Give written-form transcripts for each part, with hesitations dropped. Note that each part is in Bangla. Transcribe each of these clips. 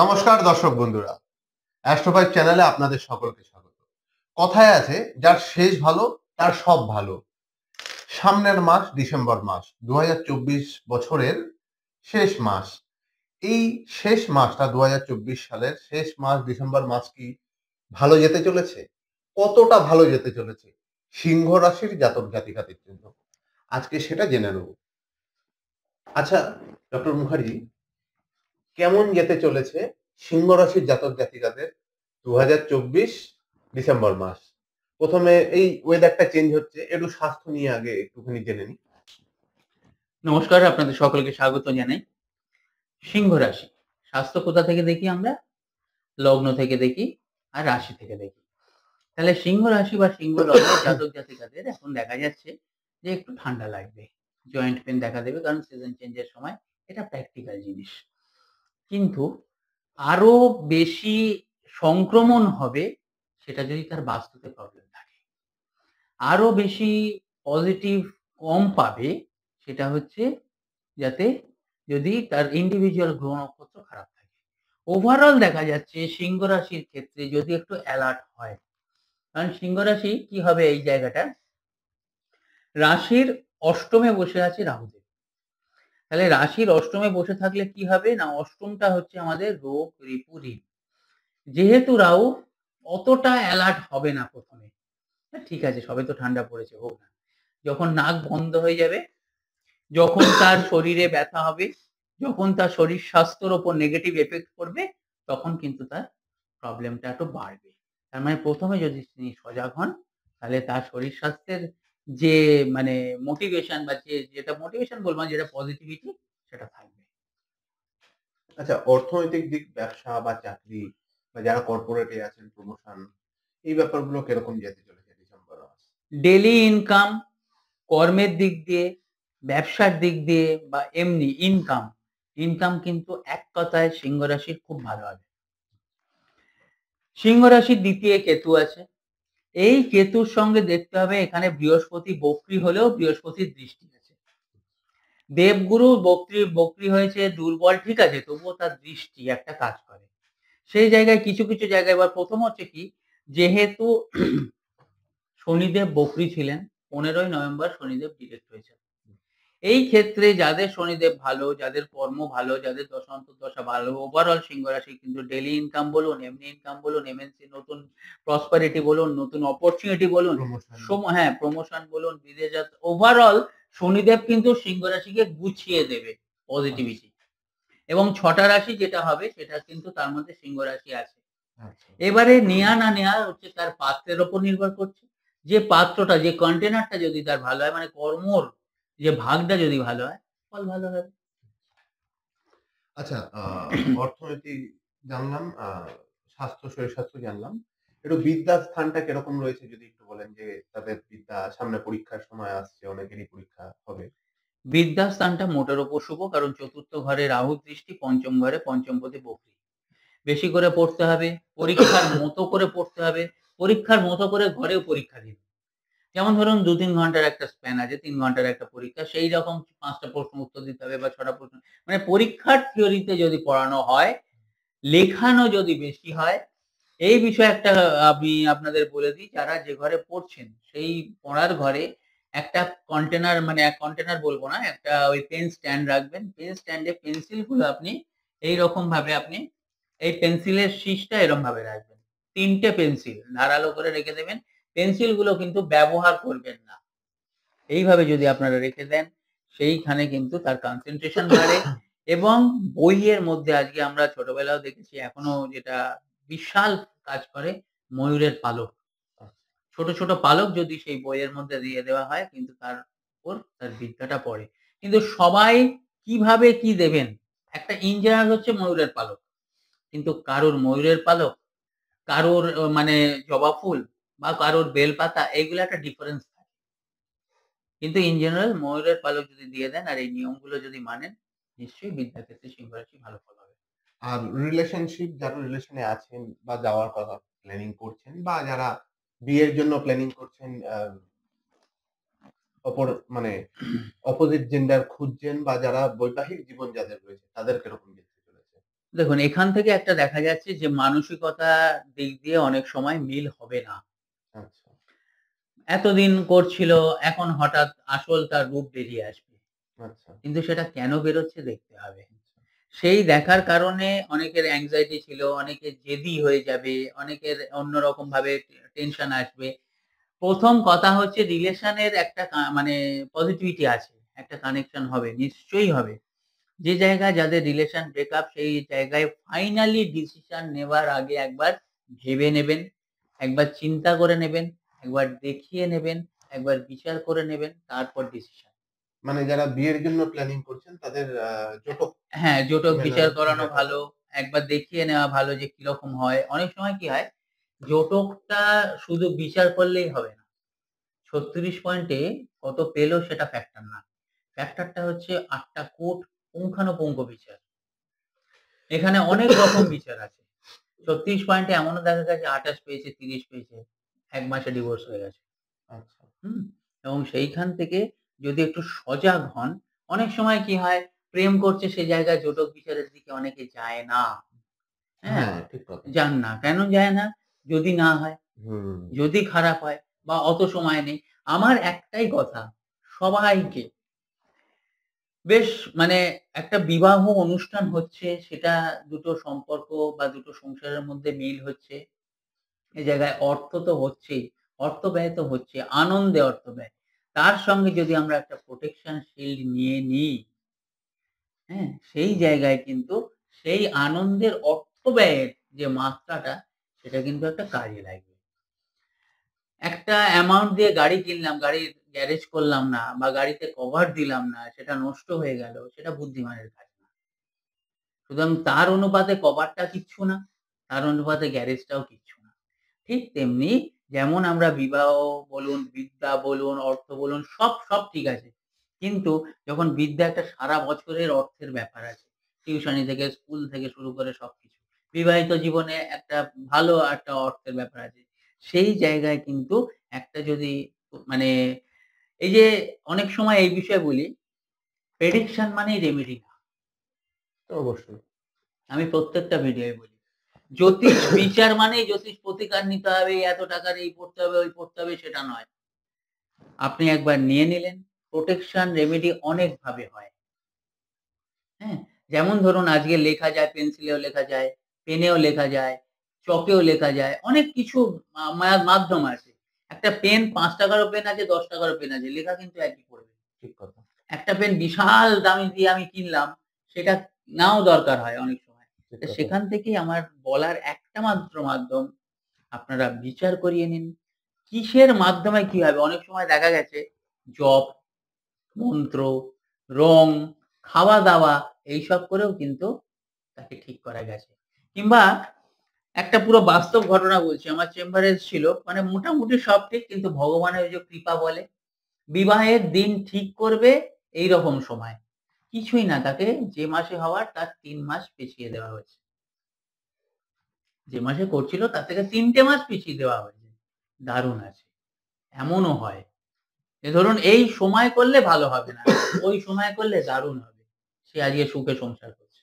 নমস্কার দর্শক বন্ধুরা, অ্যাস্ট্রোপাইপ চ্যানেলে আপনাদের সকলকে স্বাগত। কথায় আছে, যার শেষ ভালো তার সব ভালো। সামনের মাস ডিসেম্বর মাস, ২০২৪ বছরের শেষ মাস। এই শেষ মাসটা ২০২৪ সালের শেষ মাস ডিসেম্বর মাস কি ভালো যেতে চলেছে? কতটা ভালো যেতে চলেছে সিংহ রাশির জাতক জাতিকাদের জন্য? আজকে সেটা জেনে নেব। আচ্ছা, ডক্টর মুখার্জি, কেমন যেতে চলেছে সিংহ রাশির জাতক জাতিকাদের ২০২৪ ডিসেম্বর মাস? প্রথমে এই ওয়েদারটা চেঞ্জ হচ্ছে, একটু স্বাস্থ্য নিয়ে আগে একটুখানি জেনে নিই। নমস্কার, আপনাদের সকলকে স্বাগত জানাই। সিংহ রাশি, স্বাস্থ্য কোথা থেকে দেখি আমরা? লগ্ন থেকে দেখি আর রাশি থেকে দেখি। তাহলে সিংহ রাশি বা সিংহ লগ্নের জাতক জাতিকাদের এখন দেখা যাচ্ছে যে একটু ঠান্ডা লাগবে, জয়েন্ট পেন দেখা দেবে, কারণ সিজন চেঞ্জের সময় এটা প্র্যাকটিক্যাল জিনিস। কিন্তু আরো বেশি সংক্রমণ হবে সেটা যদি তার বাস্তুতে প্রবলেম থাকে। আরো বেশি পজিটিভ কম পাবে সেটা হচ্ছে যাতে যদি তার ইন্ডিভিজুয়াল গ্রহ নক্ষত্র খারাপ থাকে। ওভারঅল দেখা যাচ্ছে সিংহ রাশির ক্ষেত্রে যদি একটু অ্যালার্ট হয়, কারণ সিংহ রাশি কি হবে এই জায়গাটা, রাশির অষ্টমে বসে আছে রাহুদেব। তাহলে রাশির অষ্টমে বসে থাকলে কি হবে না, অষ্টমটা হচ্ছে আমাদের রোগ রিপু ঋণ। যেহেতু রাহু অতটা অ্যালার্ট হবে না প্রথমে, ঠিক আছে সবে তো ঠান্ডা পড়েছে, হোক না। যখন নাক বন্ধ হয়ে যাবে, যখন তার শরীরে ব্যথা হবে, যখন তার শরীর স্বাস্থ্যের উপর নেগেটিভ এফেক্ট পড়বে, তখন কিন্তু তার প্রবলেমটা একটু বাড়বে। তার মানে প্রথমে যদি তিনি সজাগ হন, তাহলে তার শরীর স্বাস্থ্যের যে মানে মোটিভেশন বা যেটা মোটিভেশন বলবো না, যেটা পজিটিভিটি সেটা থাকবে। আচ্ছা, অর্থনৈতিক দিক, ব্যবসা বা চাকরি বা যারা কর্পোরেটে আছেন, প্রমোশন, এই ব্যাপারগুলো কিরকম যেতে চলেছে ডিসেম্বর মাস? ডেইলি ইনকাম, কর্মের দিক দিয়ে, ব্যবসার দিক দিয়ে বা এমনি ইনকাম কিন্তু এক কথায় সিংহ রাশির খুব ভালো হবে। সিংহ রাশির দ্বিতীয় কেতু আছে। এই কেতুর সঙ্গে দেখতে হবে এখানে বৃহস্পতি বক্রী হলেও বৃহস্পতির দৃষ্টি আছে। দেবগুরু বক্রী হয়েছে, দুর্বল, ঠিক আছে, তবুও তার দৃষ্টি একটা কাজ করে। সেই জায়গায় কিছু জায়গায়, এবার প্রথম হচ্ছে কি, যেহেতু শনিদেব বক্রী ছিলেন, 15ই নভেম্বর শনিদেব ডিরেক্ট হয়েছেন। এই ক্ষেত্রে যাদের শনিদেব ভালো, যাদের কর্ম ভালো, যাদের দশা অন্তর্দশা ভালো, ওভারঅল সিংহ রাশি কিন্তু ডেইলি ইনকাম বলুন, এমনি ইনকাম বলুন, এমএনসি নতুন প্রসপারিটি বলুন, নতুন অপরচুনিটি বলুন, প্রমোশন। প্রমোশন বলুন, বিদেশ যাত্রা, ওভারঅল শনিদেব কিন্তু সিংহ রাশিকে গুছিয়ে দেবে পজিটিভিটি। এবং 6টা রাশি যেটা হবে সেটা কিন্তু তার মধ্যে সিংহ রাশি আছে। আচ্ছা। এবারে নেয়া না নেয়া হচ্ছে তার পাত্রের উপর নির্ভর করছে। যে পাত্রটা, যে কন্টেনারটা যদি তার ভালো হয়, মানে কর্মর যে ভাগটা যদি ভালো হয়, ফল ভালো হবে। আচ্ছা, অর্থনৈতিক জানলাম, স্বাস্থ্য, শরীর স্বাস্থ্য জানলাম। একটু বিদ্যার স্থানটা কিরকম রয়েছে যদি একটু বলেন, যে তাদের বিদ্যা সামনে পরীক্ষার সময় আসছে, অনেকেরই পরীক্ষা হবে। বিদ্যাস্থানটা মোটের উপর শুভ, কারণ চতুর্থ ঘরে রাহুর দৃষ্টি, পঞ্চম ঘরে পঞ্চমপতি বকরি। বেশি করে পড়তে হবে, পরীক্ষার মতো করে পড়তে হবে, পরীক্ষার মতো করে ঘরেও পরীক্ষা দিন। যেমন ধরুন ২-৩ ঘন্টার একটা স্প্যান আছে, ৩ ঘন্টার একটা পরীক্ষা, সেই রকম ৫টা প্রশ্ন উত্তর দিতে হবে বা ৬টা প্রশ্ন, মানে পরীক্ষার থিওরিতে যদি পড়ানো হয়, লেখানো যদি বেশি হয়, এই বিষয়ে একটা আমি আপনাদের বলে দিই, যারা যে ঘরে পড়ছেন সেই পড়ার ঘরে একটা কন্টেনার, মানে এক কন্টেনার বলবো না, একটা ওই পেন স্ট্যান্ড রাখবেন। পেন স্ট্যান্ডে পেন্সিল গুলো আপনি এইরকম ভাবে আপনি এই পেন্সিলের শীষটা এরকম ভাবে রাখবেন। ৩ টে পেন্সিল ধারালো করে রেখে দেবেন। পেন্সিল গুলো কিন্তু ব্যবহার করবেন না। এইভাবে যদি আপনারা রেখে দেন, সেইখানে কিন্তু তার কনসেনট্রেশন বাড়ে। এবং বইয়ের মধ্যে আজকে আমরা ছোটবেলায়ও দেখেছি, এখনো যেটা বিশাল কাজ করে, ময়ূরের পালক। ছোট, ছোট পালক যদি সেই বইয়ের মধ্যে দিয়ে দেওয়া হয়, কিন্তু তার উপর তার বিদ্যাটা পড়ে। কিন্তু সবাই কিভাবে কি দেবেন? একটা ইঞ্জিনিয়ার হচ্ছে ময়ূরের পালক। কিন্তু কারোর ময়ূরের পালক, কারোর মানে জবা ফুল বা কারোর বেলপাতা, এগুলো একটা ডিফারেন্স থাকে। কিন্তু ইন জেনারেল ময়ূরের পালক যদি দিয়ে দেন আর এই নিয়মগুলো যদি মানেন, নিশ্চয়ই বিদ্যার ক্ষেত্রে সিংহ রাশি ভালো ফল হবে। আর রিলেশনশিপ, যারা রিলেশনে আছেন বা যাওয়ার কথা প্ল্যানিং করছেন, বা যারা বিয়ের জন্য প্ল্যানিং করছেন, অপর মানে অপোজিট জেন্ডার খুঁজছেন, বা যারা বৈবাহিক জীবন যাদের রয়েছে, তাদের কিরকম যেতে চলেছে? দেখুন এখান থেকে একটা দেখা যাচ্ছে যে মানসিকতার দিক দিয়ে অনেক সময় মিল হবে না। আচ্ছা, এতদিন করছিল, এখন হঠাৎ আসল তার রূপ বেরিয়ে আসবে। আচ্ছা, কিন্তু সেটা কেন বেরোচ্ছে দেখতে হবে। আচ্ছা। সেই দেখার কারণে অনেকের anxiety ছিল, অনেকের জেদি হয়ে যাবে, অনেকের অন্যরকমভাবে টেনশন আসবে। ১ম কথা হচ্ছে রিলেশনের একটা মানে পজিটিভিটি আছে। একটা কানেকশন হবে, নিশ্চয়ই হবে। যে জায়গায় যাদের রিলেশন ব্রেকআপ সেই জায়গায় ফাইনালি ডিসিশন নেওয়ার আগে একবার ভেবে নেবেন, একবার চিন্তা করে নেবেন, একবার দেখিয়ে নেবেন, একবার বিচার করে নেবেন, তারপর ডিসিশন। মানে যারা বিয়ের জন্য প্ল্যানিং করছেন তাদের জটক হ্যাঁ, জটক বিচার করানো মেলানো ভালো। একবার দেখিয়ে নেওয়া ভালো যে কিরকম হয়। অনেক সময় কি হয়, জটকটা শুধু বিচার করলেই হবে না। ৩৬ পয়েন্টে কত পেল সেটা ফ্যাক্টর না। ফ্যাক্টরটা হচ্ছে ৮ টা কোর্ট পুঙ্খানুপুঙ্খ বিচার। এখানে অনেক রকম বিচার আছে। ৩৬ পয়েন্টে এমনও দেখা গেছে ২৮ পেয়েছে, ৩০ পেয়েছে। ১ মাসে ডিভোর্স হয়ে গেছে। আচ্ছা। হুম? এবং সেইখান থেকে যদি একটু সজাগ হন, অনেক সময় কি হয় প্রেম করছে সে জায়গায় জটক বিচারের দিকে অনেকে যায় না। হ্যাঁ? হ্যাঁ, ঠিক কথা। যান না। কেন যায় না? যদি না হয়, হুম, যদি খারাপ হয় বা অত সময় নেই। আমার একটাই কথা সবাইকে বেশ মানে একটা বিবাহ অনুষ্ঠান হচ্ছে সেটা দুটো সম্পর্ক বা দুটো সংসারের মধ্যে মিল হচ্ছে। এ জায়গায় অর্থ তো হচ্ছেই। অর্থ ব্যয় তো হচ্ছে, আনন্দে অর্থ ব্যয়। তার সঙ্গে যদি আমরা একটা প্রোটেকশন শিল্ড নিয়ে নিই, হ্যাঁ? সেই জায়গায় কিন্তু সেই আনন্দের অর্থ ব্যয়ের যে মাত্রাটা সেটা কিন্তু একটা কাজে লাগবে। একটা অ্যামাউন্ট দিয়ে গাড়ি কিনলাম, গাড়ির গ্যারেজ করলাম না বা গাড়িতে কভার দিলাম না, সেটা নষ্ট হয়ে গেল, সেটা বুদ্ধিমানের কাজ না। সুতরাং তার অনুপাতে কভারটা কিচ্ছু না, তার অনুপাতে গ্যারেজটাও কিচ্ছু না। ঠিক তেমনি যেমন আমরা বিবাহ বলুন, বিদ্যা বলুন, অর্থ বলুন সব ঠিক আছে। কিন্তু যখন বিদ্যা একটা সারা বছরের অর্থের ব্যাপার আছে। টিউশনি থেকে, স্কুল থেকে শুরু করে সবকিছু। বিবাহিত জীবনে একটা ভালো একটা অর্থের ব্যাপার আছে। সেই জায়গায় কিন্তু একটা যদি মানে এই যে অনেক সময় এই বিষয়ে বলি, প্রেডিকশন মানেই রেমেডি না। অবশ্যই। আমি প্রত্যেকটা ভিডিওয় বলি। জ্যোতিষ বিচার মানেই জ্যোতিষ প্রতিকার নিতে হবে, এত টাকার এই পড়তে হবে, ওই পড়তে হবে সেটা নয়। আপনি একবার নিয়ে নিলেন, প্রোটেকশন রেমেডি অনেকভাবে হয়। হ্যাঁ? যেমন ধরুন আজকে লেখা যায়, পেন্সিলেও লেখা যায়, পেনেও লেখা যায়, চকেও লেখা যায়। অনেক কিছু মাধ্যম আছে। একটা পেন ৳৫ রও পেন আছে, ৳১০ রও পেন আছে। লেখা কিন্তু একই পড়বে। ঠিক কথা। একটা পেন বিশাল দামি দিয়ে আমি কিনলাম, সেটা নাও দরকার হয় অনেক সময়। ঠিক তো কথা। সেখান থেকেই আমার বলার একটা মাত্র মাধ্যম, আপনারা বিচার করিয়ে নিন। কিসের মাধ্যমে কি হবে? অনেক সময় দেখা গেছে জপ, মন্ত্র, রং, খাওয়া-দাওয়া এইসব করেও কিন্তু তাকে ঠিক করা গেছে। কিংবা একটা পুরো বাস্তব ঘটনা বলছি। আমার চেম্বারে ছিল মানে মোটামুটি সব ঠিক কিন্তু ভগবানের ওই যে কৃপা বলে, বিবাহের দিন ঠিক করবে এইরকম সময়। কিছুই না তাকে যে মাসে হওয়ার তার ৩ মাস পিছিয়ে দেওয়া হয়েছে। যে মাসে করছিল তার থেকে ৩ টে মাস পিছিয়ে দেওয়া হয়েছে। দারুণ আছে। এমনও হয়। যে ধরুন এই সময় করলে ভালো হবে না। ওই সময় করলে দারুণ হবে। সে আজকে সুখে সংসার করছে।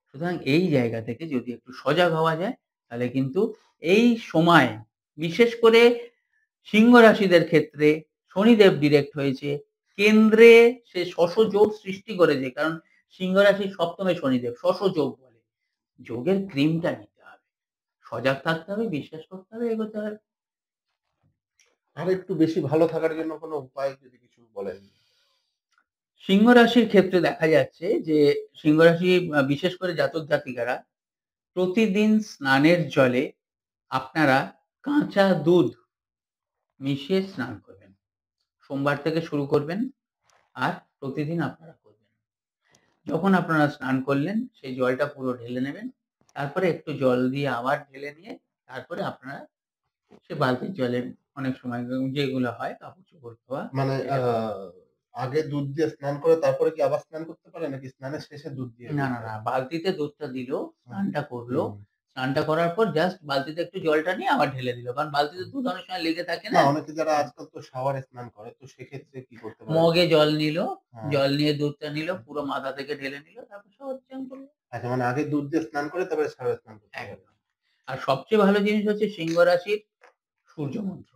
সুতরাং এই জায়গা থেকে যদি একটু সজাগ হওয়া যায় তাহলে কিন্তু এই সময় বিশেষ করে সিংহ রাশিদের ক্ষেত্রে শনিদেব ডিরেক্ট হয়েছে। কেন্দ্রে সে শশযোগ সৃষ্টি করেছে। কারণ সিংহ রাশির ৭ম এ শনিদেব শশযোগ বলে। যোগের ক্রিমটা নিতে হবে। সজাগ থাকতে হবে, বিশ্বাস করতে হবে, এগোতে হবে। আরেকটু বেশি ভালো থাকার জন্য কোনো উপায় যদি কিছু বলেন? সিংহ রাশির ক্ষেত্রে দেখা যাচ্ছে যে সিংহ রাশি বিশেষ করে জাতক-জাতিকারা প্রতিদিন স্নানের জলে আপনারা কাঁচা দুধ মিশিয়ে স্নান করবেন। সোমবার থেকে শুরু করবেন আর প্রতিদিন আপনারা করবেন। যখন আপনারা স্নান করলেন সেই জলটা পুরো ঢেলে নেবেন। তারপরে একটু জল দিয়ে আবার ঢেলে নিয়ে তারপরে আপনারা সে বালতির জলে অনেক সময় যেগুলো হয় কাপড়-চোপড় ধোয়া মানে সেটা করবেন। আগে দুধ দিয়ে স্নান করে তারপরে কি আবার স্নান করতে পারে নাকি স্নানের শেষে দুধ দিয়ে করতে না। হবে? বালতিতে দুধটা দিল, হুম, স্নানটা করলো। হুম, স্নানটা করার পর জাস্ট বালতিতে একটু জলটা নিয়ে আবার ঢেলে দিল। কারণ বালতিতে হুম। দুধ অনেক সময় লেগে থাকে না না? অনেকে যারা আজকাল তো শাওয়ারে স্নান করে তো সেক্ষেত্রে কি করতে পারে? মগে জল নিল, হ্যাঁ, জল নিয়ে দুধটা নিল, পুরো মাথা থেকে ঢেলে নিল, তারপর সহজ চান করল। আচ্ছা, মানে আগে দুধ দিয়ে স্নান করে তারপরে সারা স্নান করতে হবে। একদম। আর সবচেয়ে ভালো জিনিস হচ্ছে সিংহ রাশির সূর্য মন্ত্র।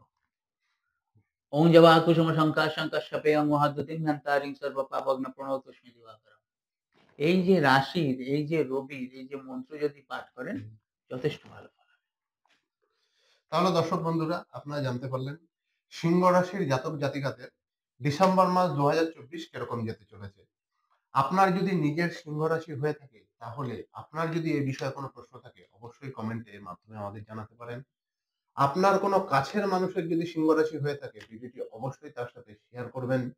ওং জবা কুসুম শঙ্কাশপেয়ং মহাদ্যুতিং ঘন্টারিং সর্ব পাপগ্ন প্রণতস্মি দিবাকরম। এই যে রাশির, এই যে রবির, এই যে মন্ত্র যদি পাঠ করেন যথেষ্ট ভালো ফল হবে। তাহলে দর্শক বন্ধুরা, আপনারা জানতে পারলেন সিংহ রাশির জাতক জাতিকাদের ডিসেম্বর মাস 2024 কিরকম যেতে চলেছে। আপনার যদি নিজের সিংহ রাশি হয়ে থাকে, তাহলে আপনার যদি এই বিষয়ে কোনো প্রশ্ন থাকে, অবশ্যই কমেন্টের মাধ্যমে আমাদের জানাতে পারেন। আপনার কোনো কাছের মানুষের যদি সিংহ রাশি হয়ে থাকে, ভিডিওটি অবশ্যই তার সাথে শেয়ার করবেন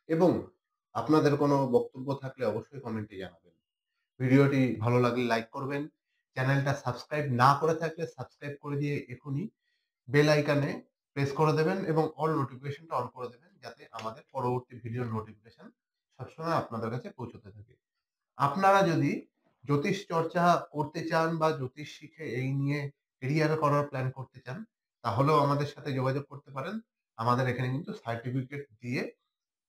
এবং আপনাদের কোনো বক্তব্য থাকলে অবশ্যই কমেন্টে জানাবেন। ভিডিওটি ভালো লাগলে লাইক করবেন। চ্যানেলটা সাবস্ক্রাইব না করে থাকলে সাবস্ক্রাইব করে দিয়ে এখনই বেল আইকনে প্রেস করে দেবেন এবং অল নোটিফিকেশনটা অন করে দেবেন, যাতে আমাদের পরবর্তী ভিডিওর নোটিফিকেশন সবসময় আপনাদের কাছে পৌঁছতে থাকে। আপনারা যদি জ্যোতিষ চর্চা করতে চান বা জ্যোতিষ শিখে এই নিয়ে কেরিয়ার করার প্ল্যান করতে চান, তাহলেও আমাদের সাথে যোগাযোগ করতে পারেন। আমাদের এখানে কিন্তু সার্টিফিকেট দিয়ে,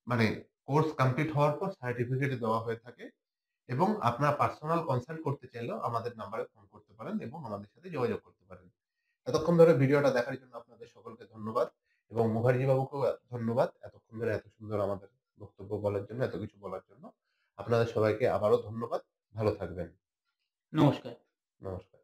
মানে কোর্স কমপ্লিট হওয়ার পর সার্টিফিকেট দেওয়া হয়ে থাকে এবং আপনারা পার্সোনাল কনসাল্ট করতে চাইলেও আমাদের নাম্বারে ফোন করতে পারেন এবং আমাদের সাথে যোগাযোগ করতে পারেন। এতক্ষণ ধরে ভিডিওটা দেখার জন্য আপনাদের সকলকে ধন্যবাদ এবং মুখার্জি বাবুকেও ধন্যবাদ এতক্ষণ ধরে এত সুন্দর আমাদের বক্তব্য বলার জন্য, এত কিছু বলার জন্য। আপনাদের সবাইকে আবারও ধন্যবাদ। ভালো থাকবেন। নমস্কার। নমস্কার।